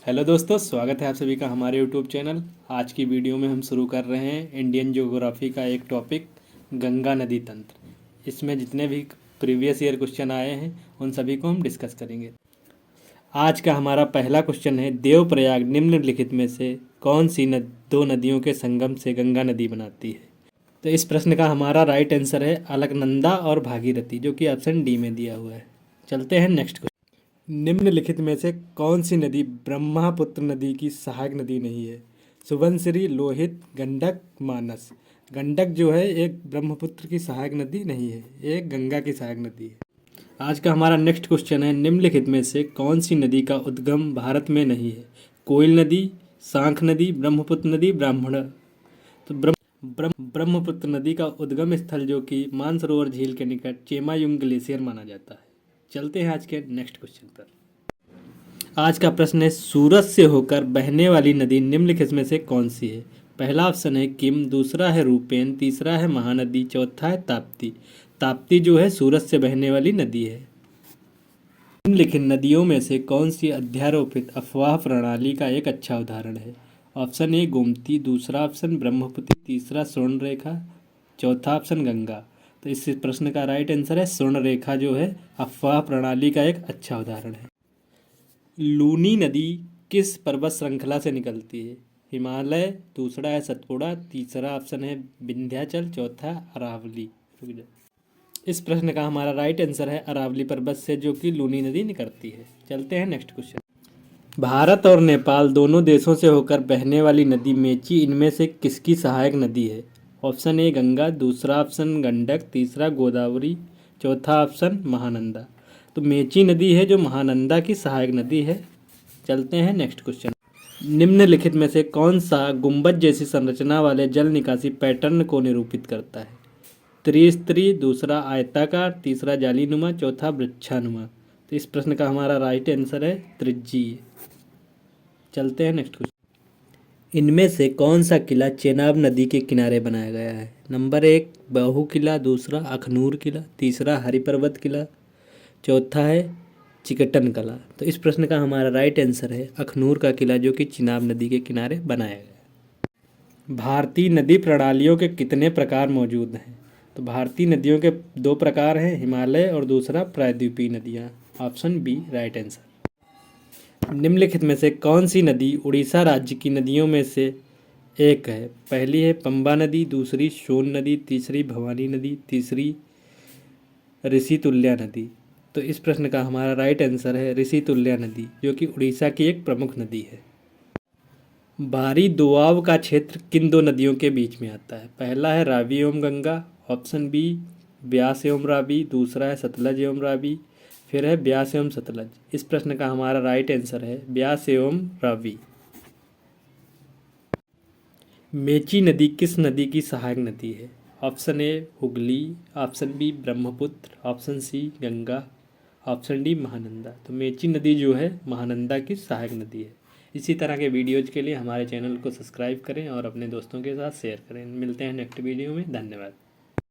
Hello दोस्तों, स्वागत है आप सभी का हमारे यूट्यूब चैनल। आज की वीडियो में हम शुरू कर रहे हैं इंडियन ज्योग्राफी का एक टॉपिक, गंगा नदी तंत्र। इसमें जितने भी प्रीवियस ईयर क्वेश्चन आए हैं उन सभी को हम डिस्कस करेंगे। आज का हमारा पहला क्वेश्चन है, देवप्रयाग निम्नलिखित में से कौन सी दो नदियों के संगम से गंगा नदी बनाती है। तो इस प्रश्न का हमारा राइट आंसर है अलकनंदा और भागीरथी, जो कि ऑप्शन डी में दिया हुआ है। चलते हैं नेक्स्ट क्वेश्चन। निम्नलिखित में से कौन सी नदी ब्रह्मपुत्र नदी की सहायक नदी नहीं है। सुबनसिरी, लोहित, गंडक, मानस। गंडक जो है एक ब्रह्मपुत्र की सहायक नदी नहीं है, एक गंगा की सहायक नदी है। आज का हमारा नेक्स्ट क्वेश्चन है, निम्नलिखित में से कौन सी नदी का उद्गम भारत में नहीं है। कोयल नदी, सांख नदी, ब्रह्मपुत्र नदी, ब्राह्मण। तो ब्रह्मपुत्र नदी का उद्गम स्थल जो कि मानसरोवर झील के निकट चेमायुंग ग्लेशियर माना जाता है। चलते हैं आज के नेक्स्ट क्वेश्चन पर। आज का प्रश्न है, सूरत से होकर बहने वाली नदी निम्नलिखित में से कौन सी है। पहला ऑप्शन है किम, दूसरा है रूपेन, तीसरा है महानदी, चौथा है ताप्ती। ताप्ती जो है सूरत से बहने वाली नदी है। निम्नलिखित नदियों में से कौन सी अध्यारोपित अफवाह प्रणाली का एक अच्छा उदाहरण है। ऑप्शन ए गोमती, दूसरा ऑप्शन ब्रह्मपुत्र, तीसरा स्वर्ण रेखा, चौथा ऑप्शन गंगा। तो इस प्रश्न का राइट आंसर है स्वर्ण रेखा, जो है अफवाह प्रणाली का एक अच्छा उदाहरण है। लूनी नदी किस पर्वत श्रृंखला से निकलती है। हिमालय, दूसरा है सतपुड़ा, तीसरा ऑप्शन है विंध्याचल, चौथा अरावली। इस प्रश्न का हमारा राइट आंसर है अरावली पर्वत से, जो कि लूनी नदी निकलती है। चलते हैं नेक्स्ट क्वेश्चन। भारत और नेपाल दोनों देशों से होकर बहने वाली नदी मेची इनमें से किसकी सहायक नदी है। ऑप्शन ए गंगा, दूसरा ऑप्शन गंडक, तीसरा गोदावरी, चौथा ऑप्शन महानंदा। तो मेची नदी है जो महानंदा की सहायक नदी है। चलते हैं नेक्स्ट क्वेश्चन। निम्नलिखित में से कौन सा गुंबद जैसी संरचना वाले जल निकासी पैटर्न को निरूपित करता है। त्रिस्तरी, दूसरा आयताकार, तीसरा जालीनुमा, चौथा वृक्षानुमा। तो इस प्रश्न का हमारा राइट आंसर है त्रिज्यीय। चलते हैं नेक्स्ट क्वेश्चन। इनमें से कौन सा किला चेनाब नदी के किनारे बनाया गया है। नंबर 1 बाहू किला, दूसरा अखनूर किला, तीसरा हरिपर्वत किला, चौथा है चिकटन कला। तो इस प्रश्न का हमारा राइट आंसर है अखनूर का किला, जो कि चिनाब नदी के किनारे बनाया गया है। भारतीय नदी प्रणालियों के कितने प्रकार मौजूद हैं। तो भारतीय नदियों के दो प्रकार हैं, हिमालय और दूसरा प्रायद्वीपीय नदियाँ। Option B right answer. निम्नलिखित में से कौन सी नदी उड़ीसा राज्य की नदियों में से एक है। पहली है पंबा नदी, दूसरी सोन नदी, तीसरी भवानी नदी, तीसरी ऋषितुल्या नदी। तो इस प्रश्न का हमारा राइट आंसर है ऋषितुल्या नदी, जो कि उड़ीसा की एक प्रमुख नदी है। भारी दोआब का क्षेत्र किन दो नदियों के बीच में आता है। पहला है रावी एवं गंगा, ऑप्शन बी ब्यास एवं रावी, दूसरा है सतलज एवं रावी, फिर है ब्यास एवं सतलज। इस प्रश्न का हमारा राइट आंसर है ब्यास एवं रावी। मेची नदी किस नदी की सहायक नदी है। Option A Hooghly, option B Brahmaputra, option C Ganga, option D Mahananda. तो मेची नदी जो है महानंदा की सहायक नदी है। इसी तरह के वीडियोज़ के लिए हमारे चैनल को सब्सक्राइब करें और अपने दोस्तों के साथ शेयर करें। मिलते हैं नेक्स्ट वीडियो में। धन्यवाद।